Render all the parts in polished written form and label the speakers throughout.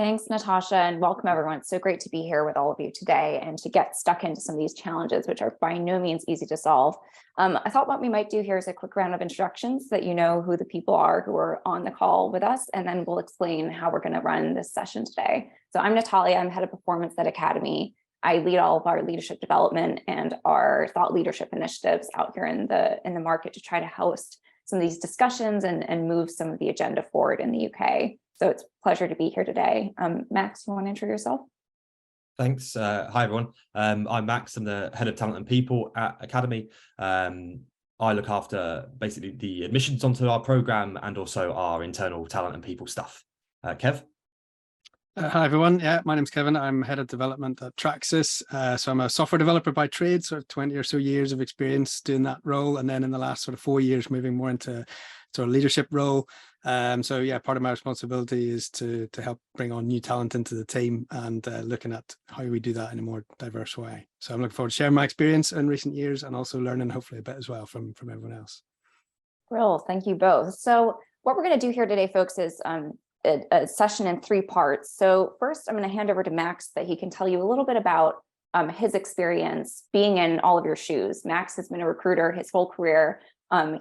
Speaker 1: Thanks, Natasha, and welcome everyone. It's so great to be here with all of you today and to get stuck into some of these challenges, which are by no means easy to solve. I thought what we might do here is a quick round of introductions so that you know who the people are who are on the call with us, and then we'll explain how we're going to run this session today. So I'm Natalya, I'm head of performance at Academy. I lead all of our leadership development and our thought leadership initiatives out here in the market to try to host some of these discussions and move some of the agenda forward in the UK. So it's a pleasure to be here today. Max, you want to introduce yourself?
Speaker 2: Thanks. Hi, everyone. I'm Max. I'm the head of talent and people at Academy. I look after basically the admissions onto our program and also our internal talent and people stuff. Kev?
Speaker 3: Hi, everyone. Yeah, my name's Kevin. I'm head of development at Traxxas. So I'm a software developer by trade, sort of 20 or so years of experience doing that role. And then in the last sort of 4 years, moving more into sort of leadership role. So yeah, part of my responsibility is to help bring on new talent into the team and looking at how we do that in a more diverse way. So I'm looking forward to sharing my experience in recent years and also learning hopefully a bit as well from everyone else.
Speaker 1: Brill, thank you both. So what we're going to do here today, folks, is a session in 3 parts. So first, I'm going to hand over to Max that he can tell you a little bit about his experience being in all of your shoes. Max has been a recruiter his whole career.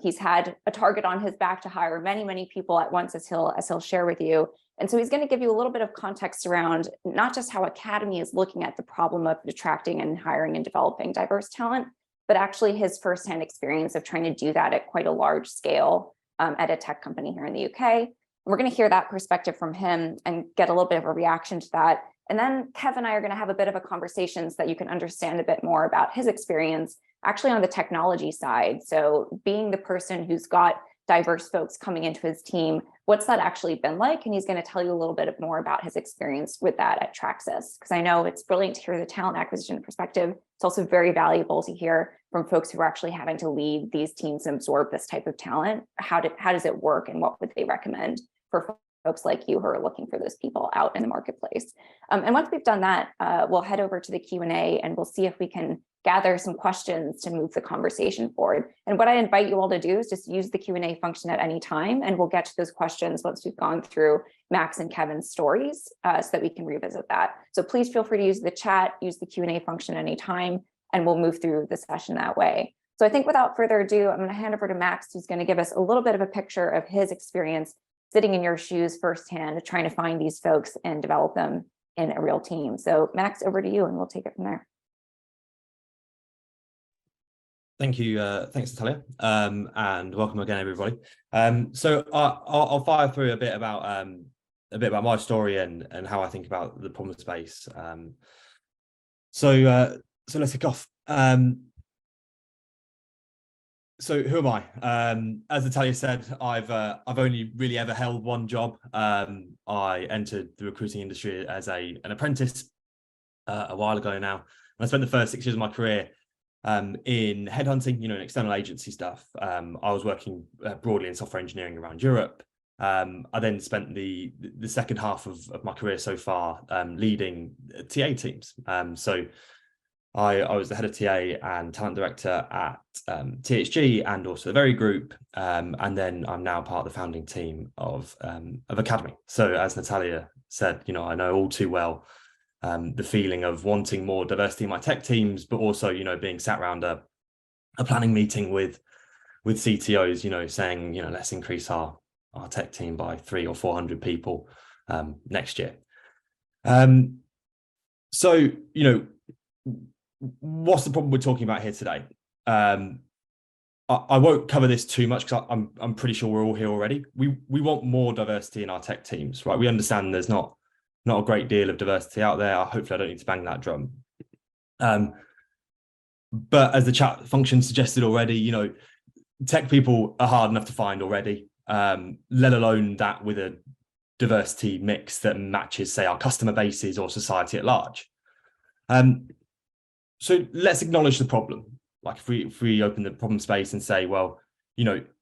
Speaker 1: He's had a target on his back to hire many, many people at once, as he'll share with you. And so he's going to give you a little bit of context around not just how Academy is looking at the problem of attracting and hiring and developing diverse talent, but actually his firsthand experience of trying to do that at quite a large scale at a tech company here in the UK. And we're going to hear that perspective from him and get a little bit of a reaction to that. And then Kev and I are going to have a bit of a conversation so that you can understand a bit more about his experience actually on the technology side. So being the person who's got diverse folks coming into his team, what's that actually been like? And he's going to tell you a little bit more about his experience with that at Traxxas, because I know it's brilliant to hear the talent acquisition perspective. It's also very valuable to hear from folks who are actually having to lead these teams and absorb this type of talent. How does it work and what would they recommend for folks like you who are looking for those people out in the marketplace? And once we've done that, we'll head over to the Q&A and we'll see if we can gather some questions to move the conversation forward. And what I invite you all to do is just use the Q&A function at any time, and we'll get to those questions once we've gone through Max and Kevin's stories so that we can revisit that. So please feel free to use the chat, use the Q&A function anytime, and we'll move through the session that way. So I think without further ado, I'm going to hand over to Max, who's going to give us a little bit of a picture of his experience sitting in your shoes firsthand, trying to find these folks and develop them in a real team. So Max, over to you, and we'll take it from there.
Speaker 2: Thank you. Thanks, Natalya. And welcome again, everybody. So I'll fire through a bit about my story and how I think about the problem space. So let's kick off. So who am I? As Natalya said, I've only really ever held one job. I entered the recruiting industry as an apprentice a while ago now. And I spent the first 6 years of my career in headhunting, in external agency stuff. I was working broadly in software engineering around Europe. I then spent the second half of my career so far leading TA teams. So I was the head of TA and talent director at THG and also the Very Group. And then I'm now part of the founding team of Academy. So as Natalya said, I know all too well the feeling of wanting more diversity in my tech teams, but also, being sat around a planning meeting with CTOs, saying, let's increase our tech team by 300 or 400 people next year. So, what's the problem we're talking about here today? I won't cover this too much because I'm pretty sure we're all here already. We want more diversity in our tech teams, right? We understand there's not a great deal of diversity out there. Hopefully I don't need to bang that drum. But as the chat function suggested already, tech people are hard enough to find already, let alone that with a diversity mix that matches, say, our customer bases or society at large. So let's acknowledge the problem. Like if we open the problem space and say, well,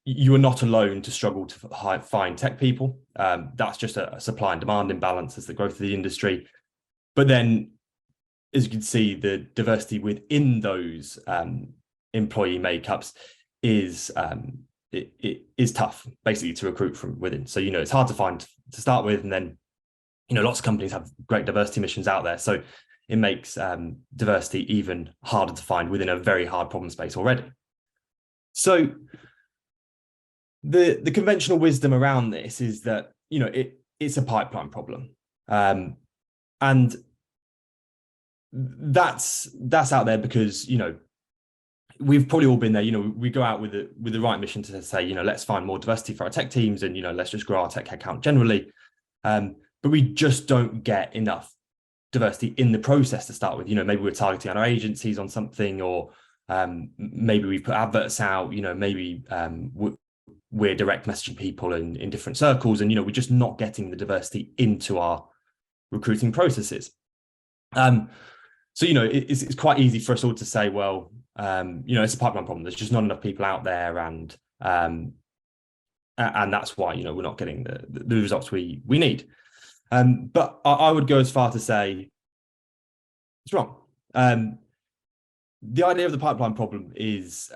Speaker 2: you are not alone to struggle to find tech people. That's just a supply and demand imbalance as the growth of the industry. But then, as you can see, the diversity within those employee makeups is it is tough, basically, to recruit from within. So it's hard to find to start with, and then lots of companies have great diversity missions out there. So it makes diversity even harder to find within a very hard problem space already. So the conventional wisdom around this is that, it's a pipeline problem. And that's out there because, we've probably all been there. We go out with the right mission to say, let's find more diversity for our tech teams and, let's just grow our tech headcount generally. But we just don't get enough diversity in the process to start with. Maybe we're targeting our agencies on something, or maybe we've put adverts out, maybe we're direct messaging people in different circles, and, we're just not getting the diversity into our recruiting processes. So, it's quite easy for us all to say, well, it's a pipeline problem. There's just not enough people out there, and that's why, we're not getting the results we need. But I would go as far to say it's wrong. The idea of the pipeline problem is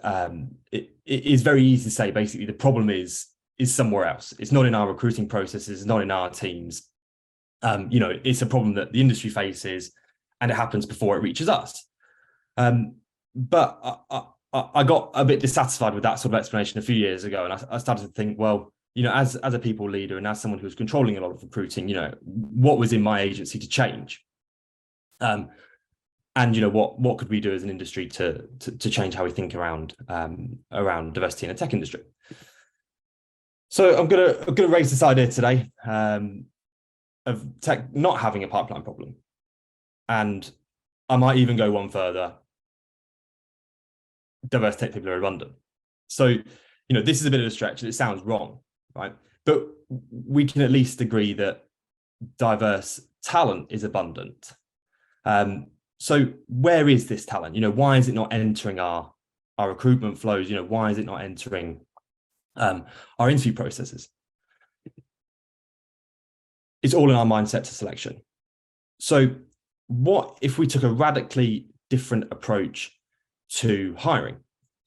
Speaker 2: it is very easy to say. Basically, the problem is somewhere else. It's not in our recruiting processes, it's not in our teams. It's a problem that the industry faces, and it happens before it reaches us. But I got a bit dissatisfied with that sort of explanation a few years ago, and I started to think, well, as a people leader and as someone who's controlling a lot of recruiting, what was in my agency to change? And what could we do as an industry to change how we think around diversity in the tech industry? So I'm gonna raise this idea today of tech not having a pipeline problem, and I might even go one further. Diverse tech people are abundant. So this is a bit of a stretch. It sounds wrong, right? But we can at least agree that diverse talent is abundant. So where is this talent? Why is it not entering our recruitment flows? Why is it not entering our interview processes? It's all in our mindset to selection. So what if we took a radically different approach to hiring,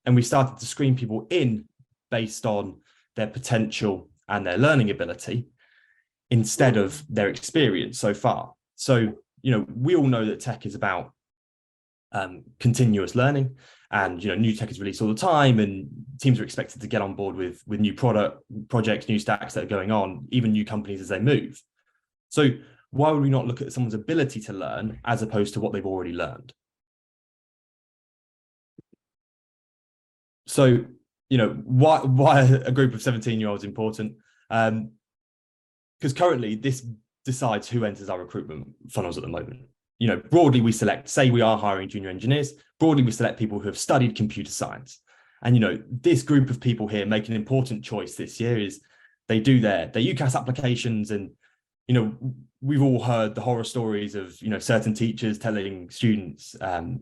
Speaker 2: and we started to screen people in based on their potential and their learning ability instead of their experience so far? So, we all know that tech is about continuous learning, and new tech is released all the time, and teams are expected to get on board with new projects, new stacks that are going on, even new companies as they move. So why would we not look at someone's ability to learn as opposed to what they've already learned? So, why a group of 17-year-olds important? Because currently this decides who enters our recruitment funnels at the moment. Broadly we select, say we are hiring junior engineers, broadly we select people who have studied computer science. And, this group of people here make an important choice this year is they do their UCAS applications, and, we've all heard the horror stories of, certain teachers telling students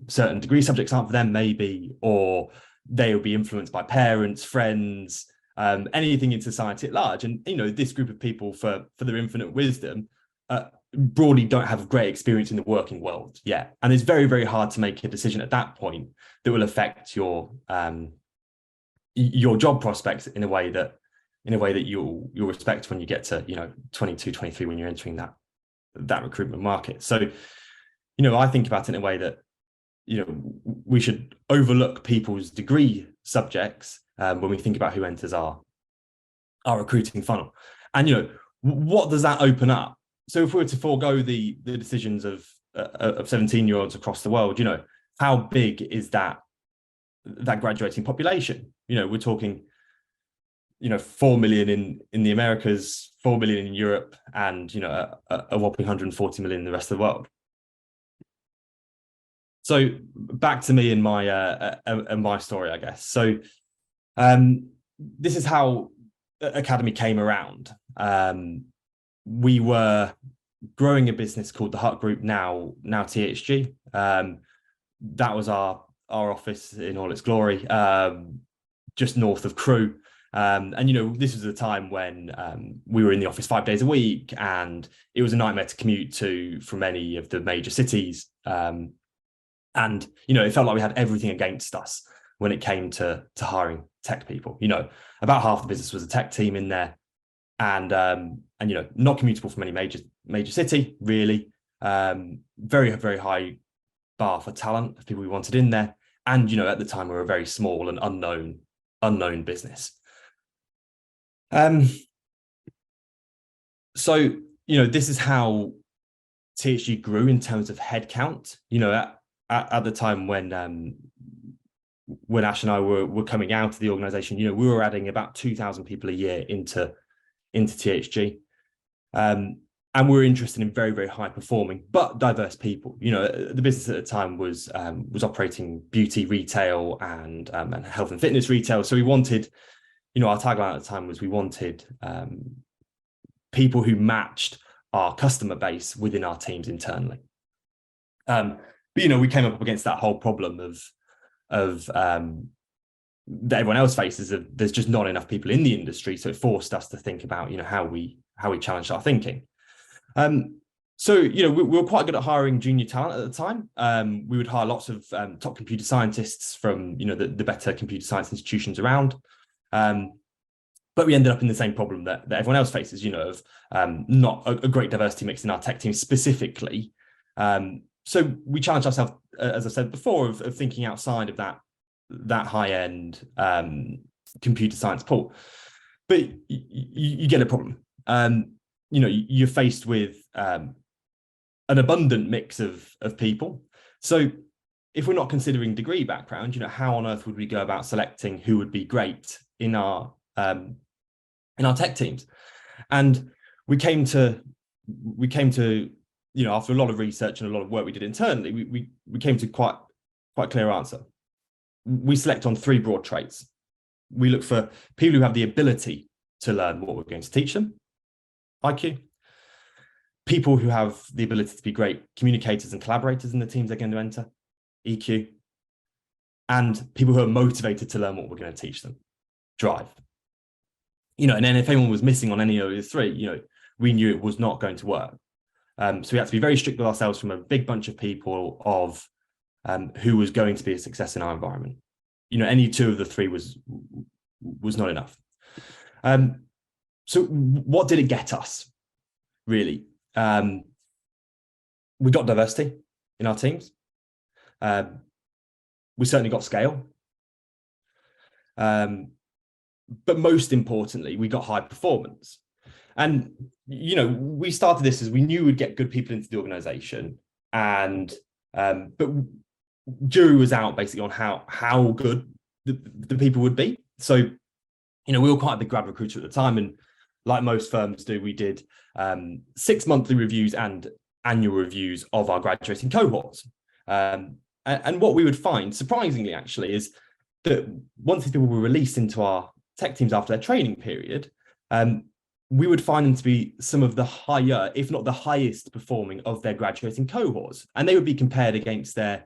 Speaker 2: certain degree subjects aren't for them maybe, or they will be influenced by parents, friends, anything in society at large. And, this group of people, for their infinite wisdom, broadly don't have great experience in the working world yet. And it's very, very hard to make a decision at that point that will affect your job prospects in a way that you'll respect when you get to, 22, 23, when you're entering that recruitment market. So, I think about it in a way that, we should overlook people's degree subjects when we think about who enters our recruiting funnel. And, what does that open up? So if we were to forego the decisions of 17-year-olds across the world, how big is that graduating population? We're talking, 4 million in the Americas, 4 million in Europe, and, a whopping 140 million in the rest of the world. So back to me and my story, I guess. So this is how Academy came around. We were growing a business called the Hut Group, now THG. That was our office in all its glory, just north of Crewe. And, this was a time when we were in the office 5 days a week, and it was a nightmare to commute from any of the major cities. And, it felt like we had everything against us when it came to hiring tech people. About half the business was a tech team in there. you know, not commutable from any major city really. Very, very high bar for talent of people we wanted in there. And, you know, at the time we were a very small and unknown business. So, you know, this is how THG grew in terms of headcount. You know, at the time when Ash and I were coming out of the organization, you know, we were adding about 2,000 people a year into THG. And we were interested in very, very high performing, but diverse people. You know, the business at the time was operating beauty retail and health and fitness retail. So we wanted, you know, our tagline at the time was we wanted people who matched our customer base within our teams internally. But, you know, we came up against that whole problem of that everyone else faces, of there's just not enough people in the industry. So it forced us to think about, you know, how we challenged our thinking. So, you know, we were quite good at hiring junior talent at the time. We would hire lots of top computer scientists from, you know, the better computer science institutions around. But we ended up in the same problem that everyone else faces, you know, of not a great diversity mix in our tech team specifically. So we challenged ourselves, as I said before, of thinking outside of that high-end computer science pool. But you get a problem. You know, you're faced with an abundant mix of people. So if we're not considering degree background, you know, how on earth would we go about selecting who would be great in our tech teams? And we came to, you know, after a lot of research and a lot of work we did internally, we came to quite clear answer. We select on 3 broad traits. We look for people who have the ability to learn what we're going to teach them, IQ, people who have the ability to be great communicators and collaborators in the teams they're going to enter, EQ, and people who are motivated to learn what we're going to teach them, drive. You know, and then if anyone was missing on any of the 3, you know, we knew it was not going to work. So we had to be very strict with ourselves from a big bunch of people of who was going to be a success in our environment. You know, any 2 of the 3 was not enough. So what did it get us, really? We got diversity in our teams. We certainly got scale. But most importantly, we got high performance. And, you know, we started this as we knew we'd get good people into the organization. And, but jury was out basically on how good the people would be. So, you know, we were quite a big grad recruiter at the time. And like most firms do, we did 6 monthly reviews and annual reviews of our graduating cohorts. And what we would find, surprisingly, actually, is that once these people were released into our tech teams after their training period, we would find them to be some of the higher, if not the highest performing of their graduating cohorts. And they would be compared against their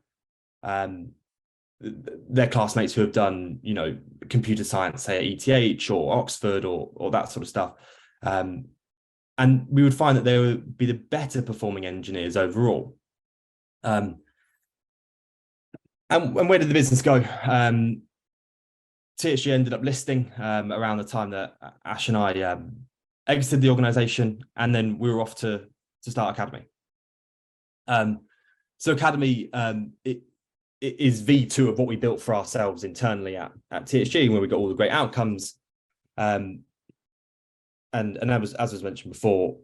Speaker 2: classmates who have done, you know, computer science, say at ETH or Oxford or that sort of stuff. And we would find that they would be the better performing engineers overall. And where did the business go? THG ended up listing around the time that Ash and I exited the organization, and then we were off to start Academy. So Academy, it is V2 of what we built for ourselves internally at THG, where we got all the great outcomes. And as was mentioned before,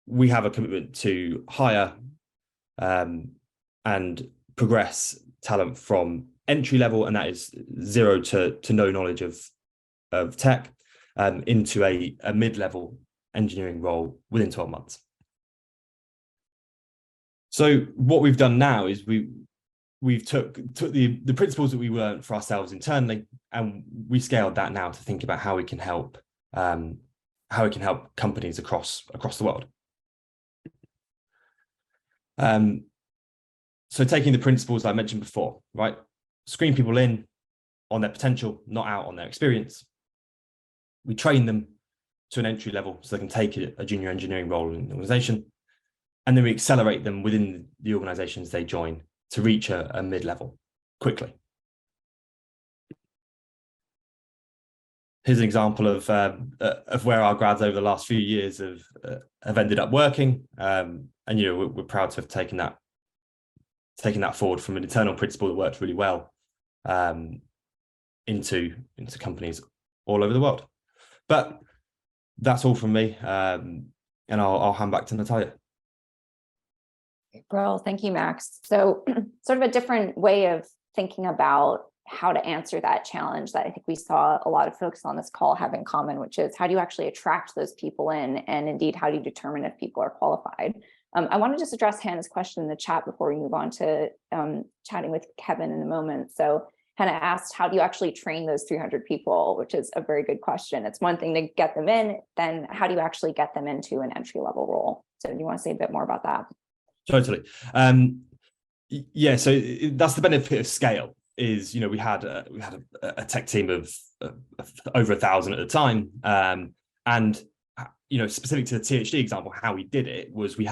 Speaker 2: we have a commitment to hire and progress talent from entry level, and that is 0 to no knowledge of tech, into a mid-level engineering role within 12 months. So what we've done now is we've took the principles that we learned for ourselves internally, and we scaled that now to think about how we can help companies across the world. So taking the principles I mentioned before, right? Screen people in on their potential, not out on their experience. We train them to an entry level so they can take a junior engineering role in the organization. And then we accelerate them within the organizations they join to reach a mid-level quickly. here's an example of where our grads over the last few years have ended up working, and we're proud to have taken that forward from an internal principle that worked really well into companies all over the world. But that's all from me, and I'll hand back to Natalya.
Speaker 1: Well, thank you, Max. So sort of a different way of thinking about how to answer that challenge that I think we saw a lot of folks on this call have in common, which is how do you actually attract those people in? And indeed, how do you determine if people are qualified? I want to just address Hannah's question in the chat before we move on to chatting with Kevin in a moment. So Hannah asked, how do you actually train those 300 people, which is a very good question. It's one thing to get them in, then how do you actually get them into an entry-level role? So do you want to say a bit more about that?
Speaker 2: Totally. Yeah, so that's the benefit of scale. Is we had a tech team of over 1,000 at the time, and specific to the THD example, how we did it was we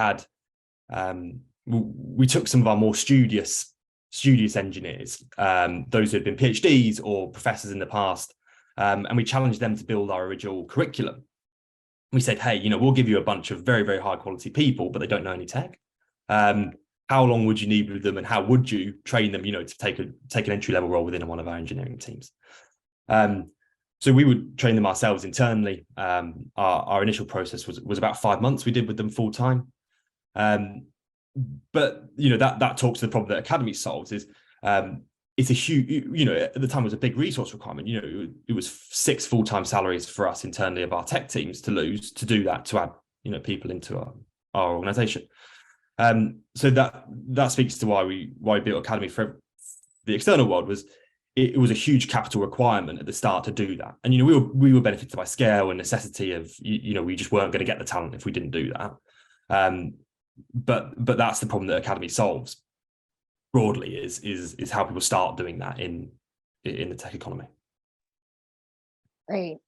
Speaker 2: took some of our more studious engineers, those who had been PhDs or professors in the past, and we challenged them to build our original curriculum. We said, hey, we'll give you a bunch of very, very high quality people, but they don't know any tech. How long would you need with them, and how would you train them, to take an entry-level role within one of our engineering teams? So we would train them ourselves internally. Our initial process was about 5 months we did with them full time. But that talks to the problem that Academy solves is it's a huge, at the time it was a big resource requirement. It was 6 full-time salaries for us internally of our tech teams to lose to do that, to add people into our organization. So that speaks to why we built Academy for the external world. It was a huge capital requirement at the start to do that, and we were benefited by scale and necessity of we just weren't going to get the talent if we didn't do that. But that's the problem that Academy solves broadly is how people start doing that in the tech economy.
Speaker 1: Great.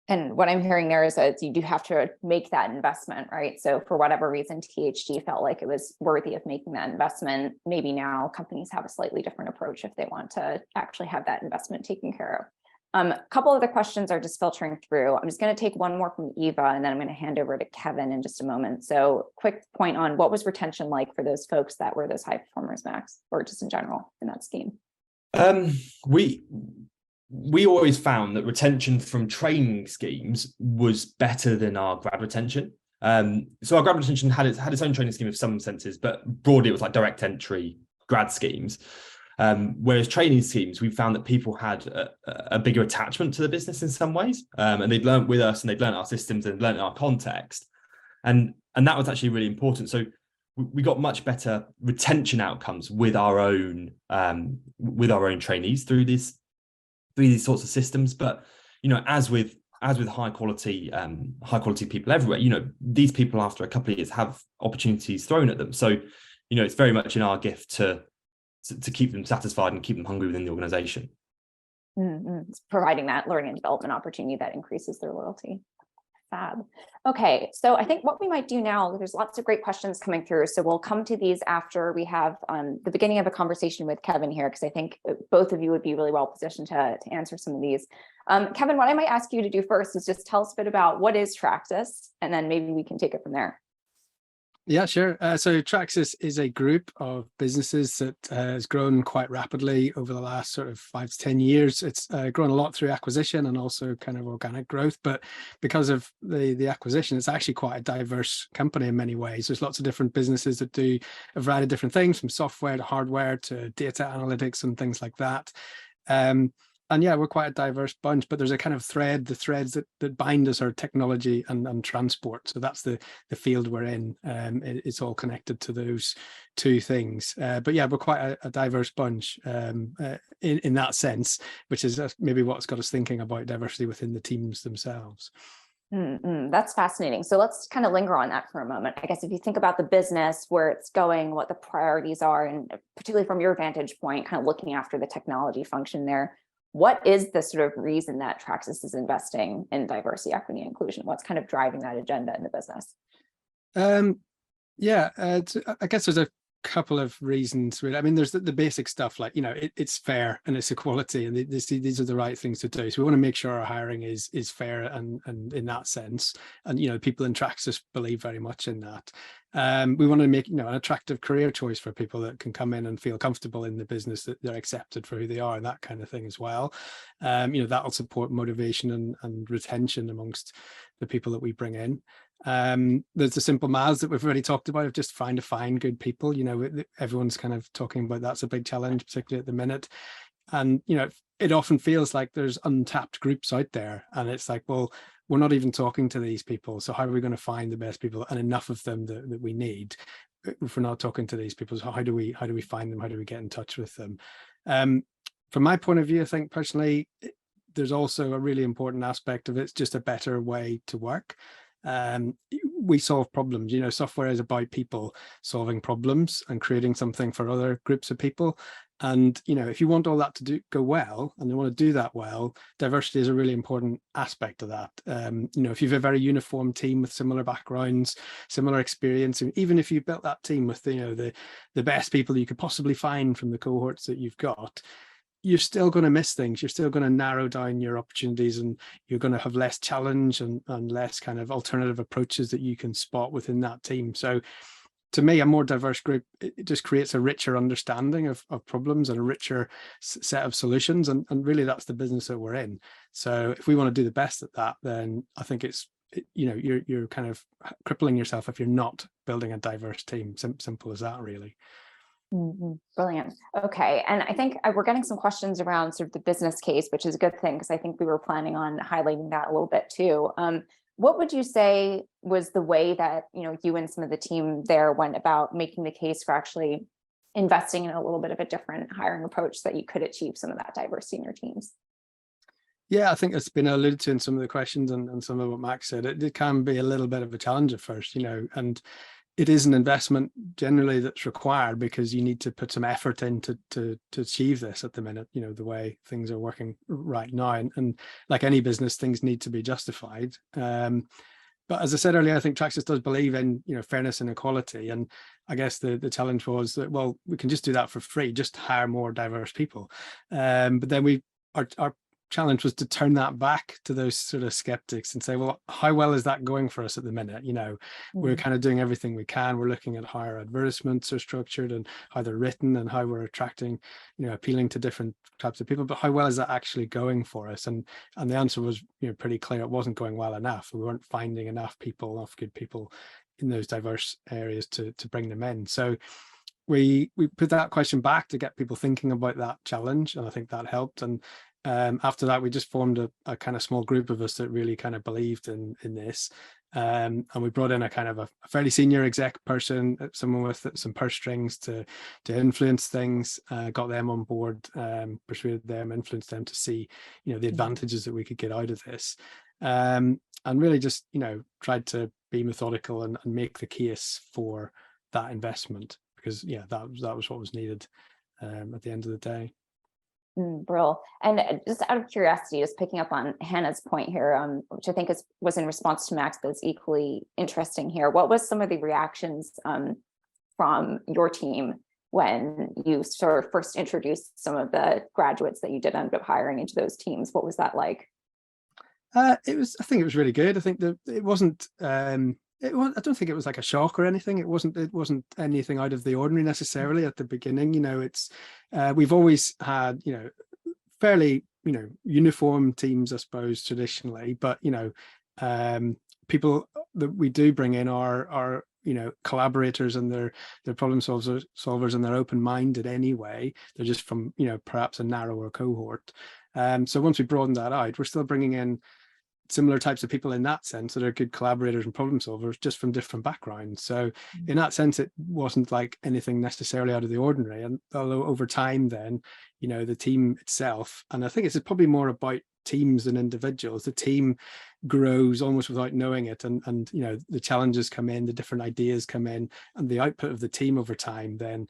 Speaker 1: And what I'm hearing there is that you do have to make that investment, right? So for whatever reason, THD felt like it was worthy of making that investment. Maybe now companies have a slightly different approach if they want to actually have that investment taken care of. A couple of the questions are just filtering through. I'm just going to take one more from Eva, and then I'm going to hand over to Kevin in just a moment. So quick point on what was retention like for those folks that were those high performers, Max, or just in general in that scheme?
Speaker 2: We always found that retention from training schemes was better than our grad retention. So our grad retention had its own training scheme of some senses, but broadly it was like direct entry grad schemes. Whereas training schemes, we found that people had a bigger attachment to the business in some ways, and they'd learned with us, and they'd learned our systems and learned our context, and that was actually really important. So we got much better retention outcomes with our own trainees through these sorts of systems. But as with high quality people everywhere, these people after a couple of years have opportunities thrown at them. So it's very much in our gift to keep them satisfied and keep them hungry within the organization.
Speaker 1: It's providing that learning and development opportunity that increases their loyalty. Fab. Okay, so I think what we might do now, there's lots of great questions coming through. So we'll come to these after we have the beginning of a conversation with Kevin here, because I think both of you would be really well positioned to answer some of these. Kevin, what I might ask you to do first is just tell us a bit about what is Traxxas, and then maybe we can take it from there.
Speaker 3: Yeah, sure. So Traxxas is a group of businesses that has grown quite rapidly over the last sort of 5 to 10 years. It's grown a lot through acquisition and also kind of organic growth. But because of the acquisition, it's actually quite a diverse company in many ways. There's lots of different businesses that do a variety of different things, from software to hardware to data analytics and things like that. And yeah, we're quite a diverse bunch, but there's a kind of the threads that bind us are technology and transport. So that's the field we're in. It's all connected to those two things. But yeah, we're quite a diverse bunch in that sense, which is maybe what's got us thinking about diversity within the teams themselves.
Speaker 1: That's fascinating. So let's kind of linger on that for a moment. I guess if you think about the business, where it's going, what the priorities are, and particularly from your vantage point, kind of looking after the technology function there, what is the sort of reason that Traxxas is investing in diversity, equity, and inclusion? What's kind of driving that agenda in the business?
Speaker 3: I guess there's couple of reasons really. I mean, there's the basic stuff like, it's fair and it's equality, and these are the right things to do. So we want to make sure our hiring is fair and in that sense. And people in Traxxas believe very much in that. We want to make an attractive career choice for people that can come in and feel comfortable in the business, that they're accepted for who they are, and that kind of thing as well. That'll support motivation and retention amongst the people that we bring in. There's the simple maths that we've already talked about of just find good people. Everyone's kind of talking about that's a big challenge, particularly at the minute. And it often feels like there's untapped groups out there, and it's like, well, we're not even talking to these people, so how are we going to find the best people and enough of them that we need if we're not talking to these people? So how do we find them? How do we get in touch with them? From my point of view, I think personally, there's also a really important aspect of it's just a better way to work. We solve problems. Software is about people solving problems and creating something for other groups of people. And if you want all that to go well, and they want to do that well, diversity is a really important aspect of that. If you have a very uniform team with similar backgrounds, similar experience, and even if you've built that team with the best people you could possibly find from the cohorts that you've got, you're still going to miss things. You're still going to narrow down your opportunities, and you're going to have less challenge and less kind of alternative approaches that you can spot within that team. So to me, a more diverse group, it just creates a richer understanding of problems and a richer set of solutions. And really that's the business that we're in. So if we want to do the best at that, then I think you're kind of crippling yourself if you're not building a diverse team. Simple as that, really.
Speaker 1: Brilliant. Okay. And I think we're getting some questions around sort of the business case, which is a good thing, because I think we were planning on highlighting that a little bit too. What would you say was the way that, you and some of the team there went about making the case for actually investing in a little bit of a different hiring approach so that you could achieve some of that diversity in your teams?
Speaker 3: Yeah, I think it's been alluded to in some of the questions and some of what Max said. It can be a little bit of a challenge at first, and it is an investment generally that's required because you need to put some effort in to achieve this at the minute, the way things are working right now. And like any business, things need to be justified. But as I said earlier, I think Traxxas does believe in, fairness and equality. And I guess the challenge was that, well, we can just do that for free, just hire more diverse people. But then our challenge was to turn that back to those sort of skeptics and say, well, how well is that going for us at the minute? We're kind of doing everything we can. We're looking at how our advertisements are structured and how they're written and how we're attracting, appealing to different types of people. But how well is that actually going for us? And the answer was, pretty clear. It wasn't going well enough. We weren't finding enough good people in those diverse areas to bring them in. So we put that question back to get people thinking about that challenge, and I think that helped. And after that, we just formed a kind of small group of us that really kind of believed in this. And we brought in a kind of a fairly senior exec person, someone with some purse strings to influence things, got them on board, persuaded them, influenced them to see, the advantages that we could get out of this. And really just, tried to be methodical and make the case for that investment, because that was what was needed at the end of the day.
Speaker 1: Brill. And just out of curiosity, just picking up on Hannah's point here, which I think was in response to Max, but it's equally interesting here. What was some of the reactions from your team when you sort of first introduced some of the graduates that you did end up hiring into those teams? What was that like?
Speaker 3: I think it was really good. I think that it wasn't. I don't think it was like a shock or anything. It wasn't anything out of the ordinary necessarily at the beginning. We've always had, fairly, uniform teams, I suppose, traditionally, but, people that we do bring in are collaborators, and they're problem solvers, and they're open-minded anyway. They're just from, perhaps a narrower cohort. So once we broaden that out, we're still bringing in similar types of people in that sense that are good collaborators and problem solvers, just from different backgrounds. So in that sense, it wasn't like anything necessarily out of the ordinary. And although over time then, the team itself, and I think it's probably more about teams than individuals, the team grows almost without knowing it. And the challenges come in, the different ideas come in, and the output of the team over time then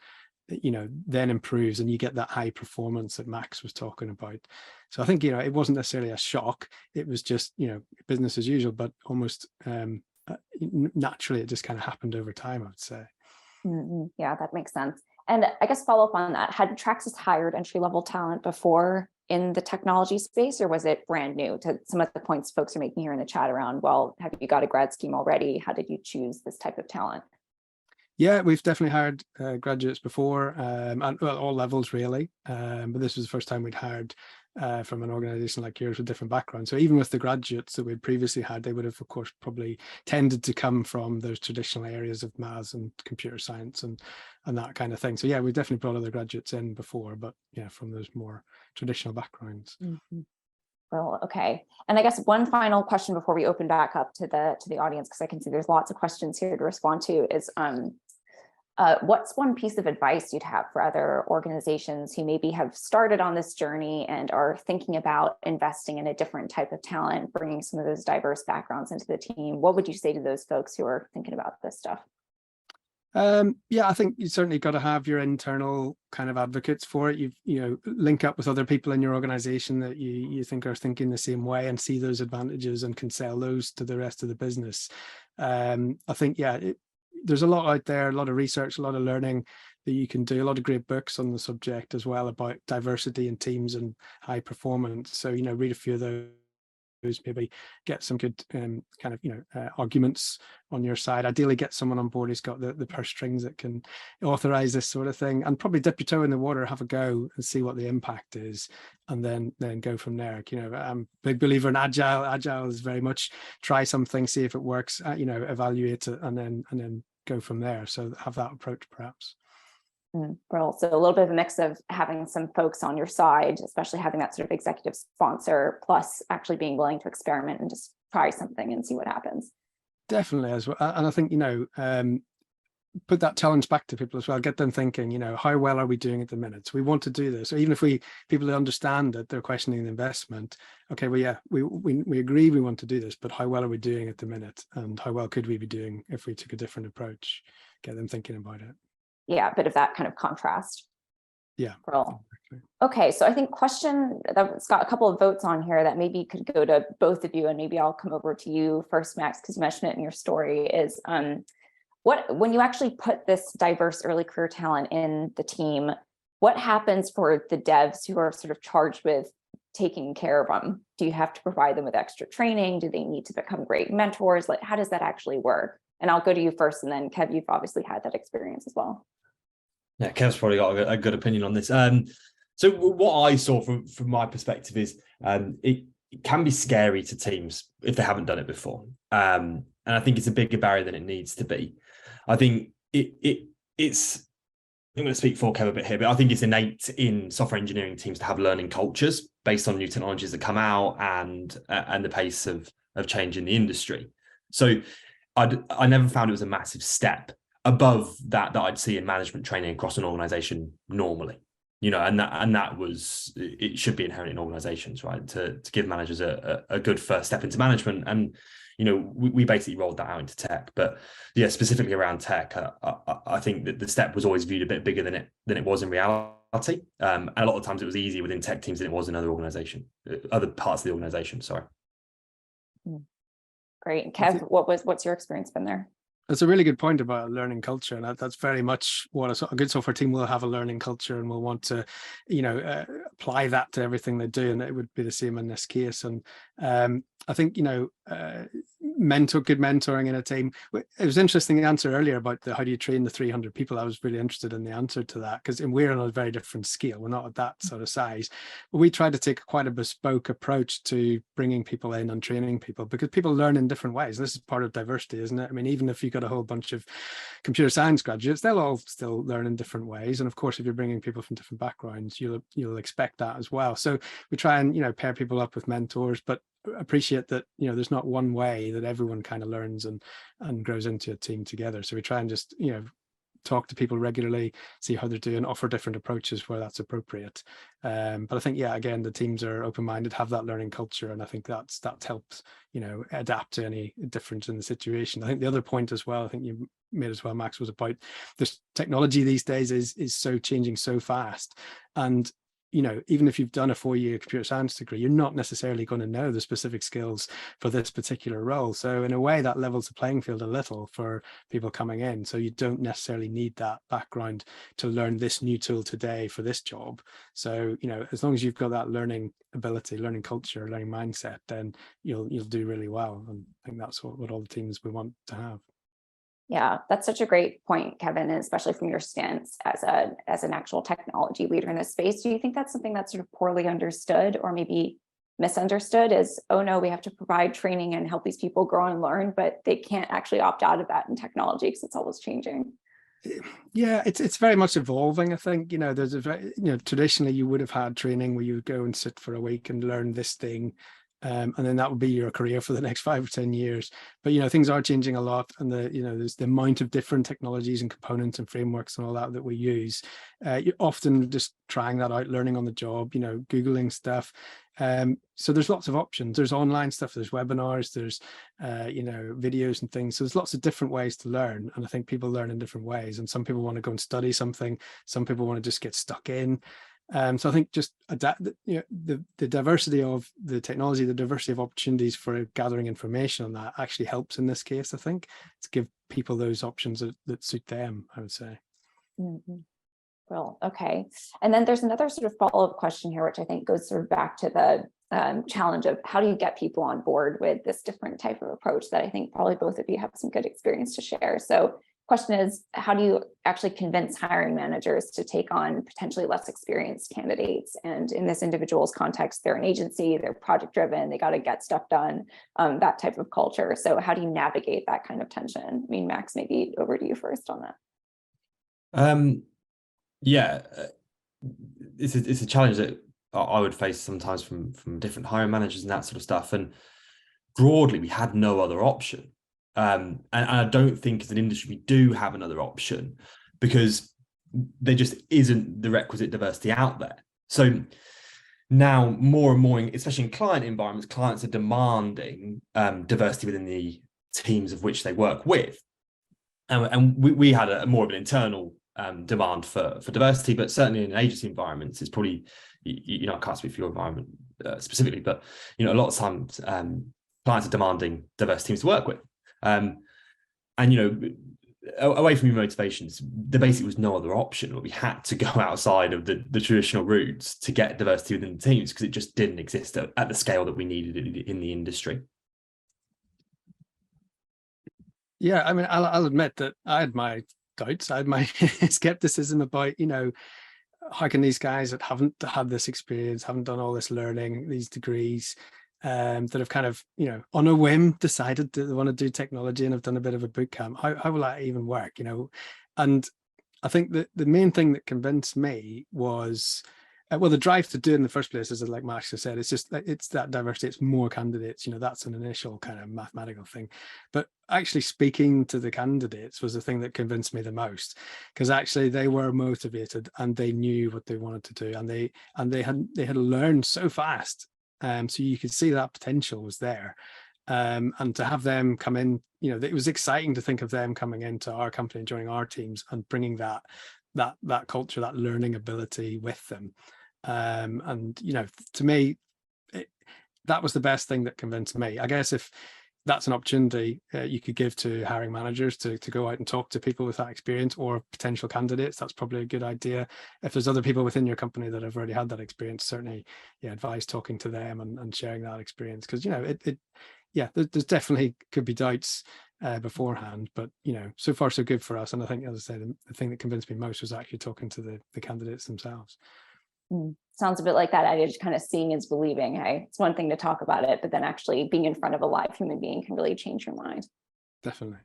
Speaker 3: improves, and you get that high performance that Max was talking about. So I think, it wasn't necessarily a shock. It was just, business as usual, but almost naturally it just kind of happened over time, I would say.
Speaker 1: Yeah, that makes sense. And I guess follow up on that, had Traxxas hired entry-level talent before in the technology space, or was it brand new? To some of the points folks are making here in the chat around, well, have you got a grad scheme already? How did you choose this type of talent?
Speaker 3: Yeah, we've definitely hired graduates before, and well, all levels really. But this was the first time we'd hired from an organization like yours with different backgrounds. So even with the graduates that we'd previously had, they would have, of course, probably tended to come from those traditional areas of maths and computer science and that kind of thing. So yeah, we definitely brought other graduates in before, but yeah, from those more traditional backgrounds.
Speaker 1: Well, okay. And I guess one final question before we open back up to the audience, because I can see there's lots of questions here to respond to, is what's one piece of advice you'd have for other organizations who maybe have started on this journey and are thinking about investing in a different type of talent, bringing some of those diverse backgrounds into the team? What would you say to those folks who are thinking about this stuff?
Speaker 3: Yeah, I think you certainly got to have your internal kind of advocates for it. You know, link up with other people in your organization that you think are thinking the same way and see those advantages and can sell those to the rest of the business. I think, yeah, there's a lot out there, a lot of research, a lot of learning that you can do, a lot of great books on the subject as well about diversity in teams and high performance. So, you know, read a few of those, maybe get some good kind of, you know, arguments on your side. Ideally get someone on board who's got the purse strings that can authorize this sort of thing, and probably dip your toe in the water, have a go and see what the impact is, and then go from there. You know, I'm a big believer in agile is very much try something, see if it works, you know, evaluate it, and then go from there. So have that approach perhaps.
Speaker 1: Well, so a little bit of a mix of having some folks on your side, especially having that sort of executive sponsor, plus actually being willing to experiment and just try something and see what happens.
Speaker 3: Definitely as well. And I think, you know, put that challenge back to people as well, get them thinking, you know, how well are we doing at the minute? So we want to do this. So even if people understand that they're questioning the investment, okay, well, yeah, we agree we want to do this, but how well are we doing at the minute? And how well could we be doing if we took a different approach? Get them thinking about it.
Speaker 1: Yeah, a bit of that kind of contrast.
Speaker 3: Yeah.
Speaker 1: Exactly. Okay, so I think question that's got a couple of votes on here that maybe could go to both of you, and maybe I'll come over to you first, Max, because you mentioned it in your story, is when you actually put this diverse early career talent in the team, what happens for the devs who are sort of charged with taking care of them? Do you have to provide them with extra training? Do they need to become great mentors? Like, how does that actually work? And I'll go to you first, and then Kev, you've obviously had that experience as well.
Speaker 2: Yeah, Kev's probably got a good opinion on this. So what I saw from my perspective is it can be scary to teams if they haven't done it before. And I think it's a bigger barrier than it needs to be. I think it's I'm going to speak for Kev a bit here, but I think it's innate in software engineering teams to have learning cultures based on new technologies that come out and the pace of change in the industry. So I never found it was a massive step above that I'd see in management training across an organization normally, you know, and that was, it should be inherent in organizations, right? To give managers a good first step into management. And, you know, we basically rolled that out into tech, but yeah, specifically around tech, I think that the step was always viewed a bit bigger than it was in reality. And a lot of times it was easier within tech teams than it was in other parts of the organization, sorry.
Speaker 1: Great. Kev, what's your experience been there?
Speaker 3: That's a really good point about a learning culture, and that's very much what a good software team will have, a learning culture, and will want to, you know, apply that to everything they do, and it would be the same in this case. And I think, you know, good mentoring in a team. It was interesting the answer earlier about how do you train the 300 people. I was really interested in the answer to that, because we're on a very different scale. We're not at that sort of size, but we try to take quite a bespoke approach to bringing people in and training people, because people learn in different ways. This is part of diversity, isn't it? I mean, even if you've got a whole bunch of computer science graduates, they'll all still learn in different ways. And of course, if you're bringing people from different backgrounds, you'll expect that as well. So we try and, you know, pair people up with mentors, but appreciate that, you know, there's not one way that everyone kind of learns and grows into a team together. So we try and just, you know, talk to people regularly, see how they're doing, offer different approaches where that's appropriate. But I think, yeah, again, the teams are open-minded, have that learning culture, and I think that helps, you know, adapt to any difference in the situation. I think the other point as well, I think you made as well, Max, was about this technology these days is so changing so fast, and you know, even if you've done a 4-year computer science degree, you're not necessarily going to know the specific skills for this particular role. So in a way, that levels the playing field a little for people coming in. So you don't necessarily need that background to learn this new tool today for this job. So, you know, as long as you've got that learning ability, learning culture, learning mindset, then you'll do really well. And I think that's what all the teams we want to have.
Speaker 1: Yeah, that's such a great point, Kevin, and especially from your stance as an actual technology leader in this space. Do you think that's something that's sort of poorly understood or maybe misunderstood as, oh no, we have to provide training and help these people grow and learn, but they can't actually opt out of that in technology because it's always changing?
Speaker 3: Yeah, it's very much evolving. I think, you know, there's a very, you know, traditionally you would have had training where you would go and sit for a week and learn this thing. And then that would be your career for the next 5 or 10 years. But, you know, things are changing a lot. And there's the amount of different technologies and components and frameworks and all that we use. You're often just trying that out, learning on the job, you know, Googling stuff. So there's lots of options. There's online stuff, there's webinars, there's, you know, videos and things. So there's lots of different ways to learn. And I think people learn in different ways. And some people want to go and study something. Some people want to just get stuck in. So I think just adapt, you know, the diversity of the technology, the diversity of opportunities for gathering information on that actually helps in this case, I think, to give people those options that suit them, I would say.
Speaker 1: Mm-hmm. Well, okay. And then there's another sort of follow-up question here, which I think goes sort of back to the challenge of how do you get people on board with this different type of approach that I think probably both of you have some good experience to share. So question is, how do you actually convince hiring managers to take on potentially less experienced candidates? And in this individual's context, they're an agency, they're project driven, they got to get stuff done, that type of culture. So how do you navigate that kind of tension? I mean, Max, maybe over to you first on that.
Speaker 2: Yeah, it's a challenge that I would face sometimes from different hiring managers and that sort of stuff. And broadly, we had no other option. And I don't think as an industry we do have another option because there just isn't the requisite diversity out there. So now more and more, especially in client environments, clients are demanding diversity within the teams of which they work with. And we had a more of an internal demand for diversity, but certainly in agency environments, it's probably, you know, I can't speak for your environment specifically, but, you know, a lot of times clients are demanding diverse teams to work with. And, you know, away from your motivations, there basically was no other option. We had to go outside of the traditional routes to get diversity within the teams because it just didn't exist at the scale that we needed in the industry.
Speaker 3: Yeah, I mean, I'll admit that I had my doubts. I had my skepticism about, you know, how can these guys that haven't had this experience, haven't done all this learning, these degrees, that have kind of, you know, on a whim decided that they want to do technology and have done a bit of a boot camp. How will that even work, you know? And I think that the main thing that convinced me was, well, the drive to do it in the first place is, like Max has said, it's just, it's that diversity, it's more candidates, you know, that's an initial kind of mathematical thing. But actually speaking to the candidates was the thing that convinced me the most, because actually they were motivated and they knew what they wanted to do, and they had learned so fast. So you could see that potential was there. And to have them come in, you know, it was exciting to think of them coming into our company and joining our teams and bringing that culture, that learning ability with them. And, you know, to me, that was the best thing that convinced me. I guess if that's an opportunity you could give to hiring managers to go out and talk to people with that experience or potential candidates, that's probably a good idea. If there's other people within your company that have already had that experience, certainly, yeah, advise talking to them and sharing that experience, because, you know, there's definitely could be doubts beforehand, but, you know, so far so good for us. And I think, as I say, the thing that convinced me most was actually talking to the candidates themselves.
Speaker 1: Sounds a bit like that adage, kind of seeing is believing. Hey, it's one thing to talk about it, but then actually being in front of a live human being can really change your mind.
Speaker 3: Definitely.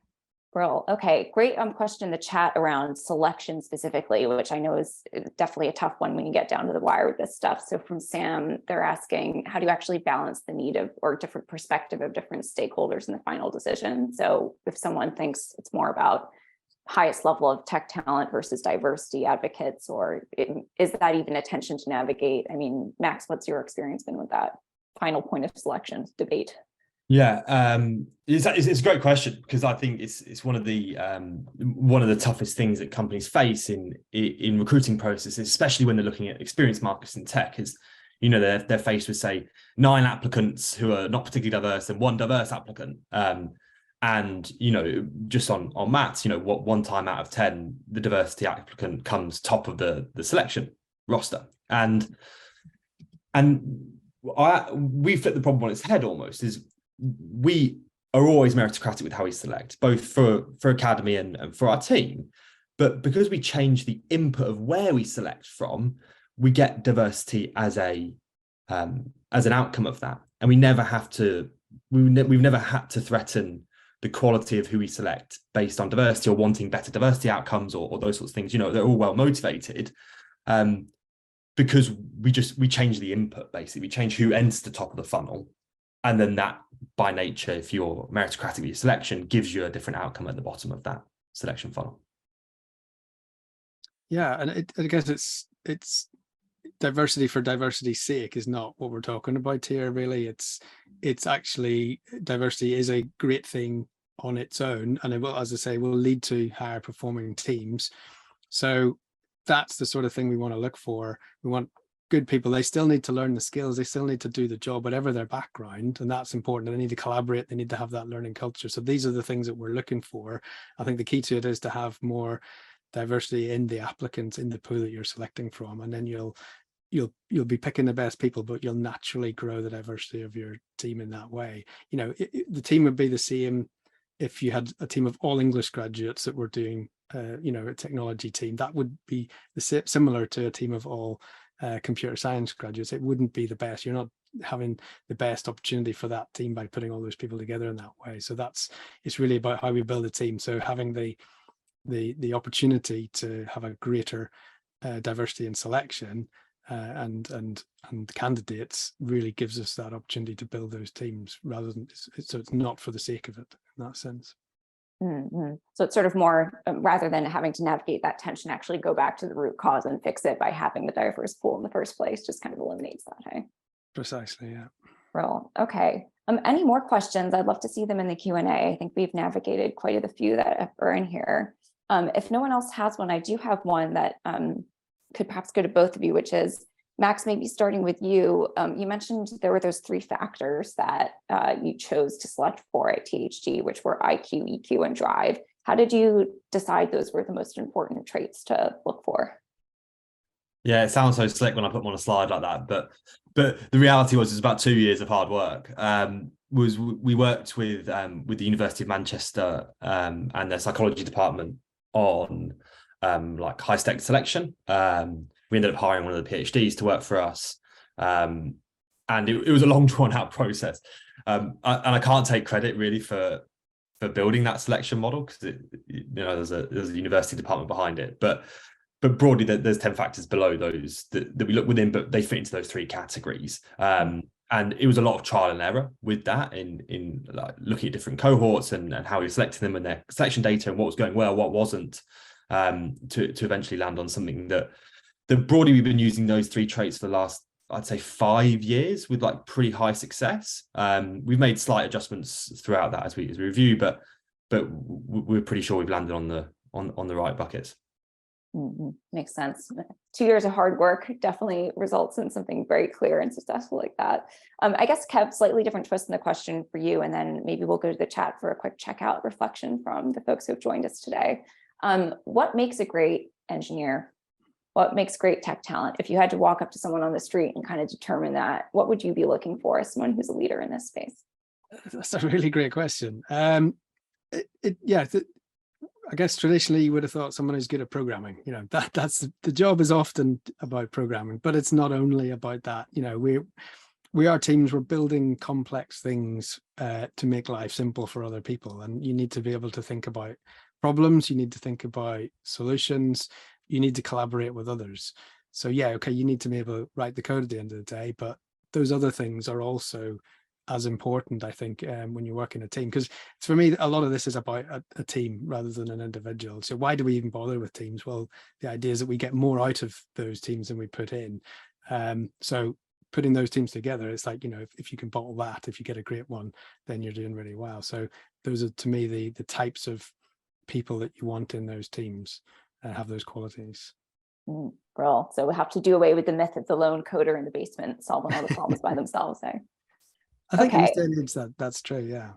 Speaker 1: Brill. Okay, great question in the chat around selection specifically, which I know is definitely a tough one when you get down to the wire with this stuff. So from Sam, they're asking, how do you actually balance the need of or different perspective of different stakeholders in the final decision? So if someone thinks it's more about highest level of tech talent versus diversity advocates, or is that even a tension to navigate? I mean, Max, what's your experience been with that final point of selection debate?
Speaker 2: Yeah, it's a great question, because I think it's one of the toughest things that companies face in recruiting processes, especially when they're looking at experienced markets in tech. Is, you know, they're faced with, say, 9 applicants who are not particularly diverse and 1 diverse applicant. And, you know, just on maths, you know, what 1 time out of 10 the diversity applicant comes top of the selection roster. And we flip the problem on its head almost. Is we are always meritocratic with how we select, both for academy and for our team. But because we change the input of where we select from, we get diversity as an outcome of that. And we've never had to threaten the quality of who we select based on diversity, or wanting better diversity outcomes, or those sorts of things. You know, they're all well motivated. Because we change the input, basically. We change who enters the top of the funnel. And then that, by nature, if you're meritocratic with your selection, gives you a different outcome at the bottom of that selection funnel.
Speaker 3: Yeah, and I guess it's diversity for diversity's sake is not what we're talking about here, really. It's actually, diversity is a great thing on its own, and it will, as I say, will lead to higher performing teams. So that's the sort of thing we want to look for. We want good people. They still need to learn the skills. They still need to do the job, whatever their background, and that's important. They need to collaborate. They need to have that learning culture. So these are the things that we're looking for. I think the key to it is to have more diversity in the applicants in the pool that you're selecting from, and then you'll be picking the best people, but you'll naturally grow the diversity of your team in that way. You know, the team would be the same if you had a team of all English graduates that were doing, you know, a technology team. That would be similar to a team of all computer science graduates. It wouldn't be the best. You're not having the best opportunity for that team by putting all those people together in that way. So it's really about how we build a team. So having the opportunity to have a greater diversity in selection and candidates really gives us that opportunity to build those teams, rather than, so it's not for the sake of it in that sense.
Speaker 1: Mm-hmm. So it's sort of more, rather than having to navigate that tension, actually go back to the root cause and fix it by having the diverse pool in the first place, just kind of eliminates that, hey?
Speaker 3: Precisely, yeah.
Speaker 1: Real. Okay. Any more questions? I'd love to see them in the Q&A. I think we've navigated quite a few that are in here. If no one else has one, I do have one that could perhaps go to both of you, which is, Max, maybe starting with you. You mentioned there were those 3 factors that you chose to select for at THG, which were IQ, EQ, and drive. How did you decide those were the most important traits to look for?
Speaker 2: Yeah, it sounds so slick when I put them on a slide like that, but the reality was, it was about 2 years of hard work. We worked with the University of Manchester and their psychology department on like high stake selection. We ended up hiring one of the PhDs to work for us, and it was a long drawn out process. And I can't take credit really for building that selection model, because you know, there's a university department behind it, but broadly there's 10 factors below those that we look within, but they fit into those 3 categories. And it was a lot of trial and error with that, in like looking at different cohorts and how we were selecting them and their selection data and what was going well, what wasn't, to eventually land on something that broadly we've been using those 3 traits for the last, I'd say, 5 years with like pretty high success. We've made slight adjustments throughout that as we review, but we're pretty sure we've landed on the right buckets.
Speaker 1: Mm-hmm. Makes sense. 2 years of hard work definitely results in something very clear and successful like that. I guess, Kev, slightly different twist in the question for you, and then maybe we'll go to the chat for a quick checkout reflection from the folks who have joined us today. What makes a great engineer? What makes great tech talent? If you had to walk up to someone on the street and kind of determine that, what would you be looking for as someone who's a leader in this space?
Speaker 3: That's a really great question. I guess traditionally you would have thought someone who's good at programming. You know, that's the job is often about programming, but it's not only about that. You know, we are teams, we're building complex things to make life simple for other people, and you need to be able to think about problems, you need to think about solutions, you need to collaborate with others. So yeah, okay, you need to be able to write the code at the end of the day, but those other things are also as important, I think, when you work in a team. Because for me, a lot of this is about a team rather than an individual. So why do we even bother with teams? Well, the idea is that we get more out of those teams than we put in. So putting those teams together, it's like, if you can bottle that, if you get a great one, then you're doing really well. So those are, to me, the types of people that you want in those teams have those qualities.
Speaker 1: Bro, so we have to do away with the myth of the lone coder in the basement solving all the problems by themselves.
Speaker 3: I think in
Speaker 1: Okay.
Speaker 3: this day and age that's true. Yeah.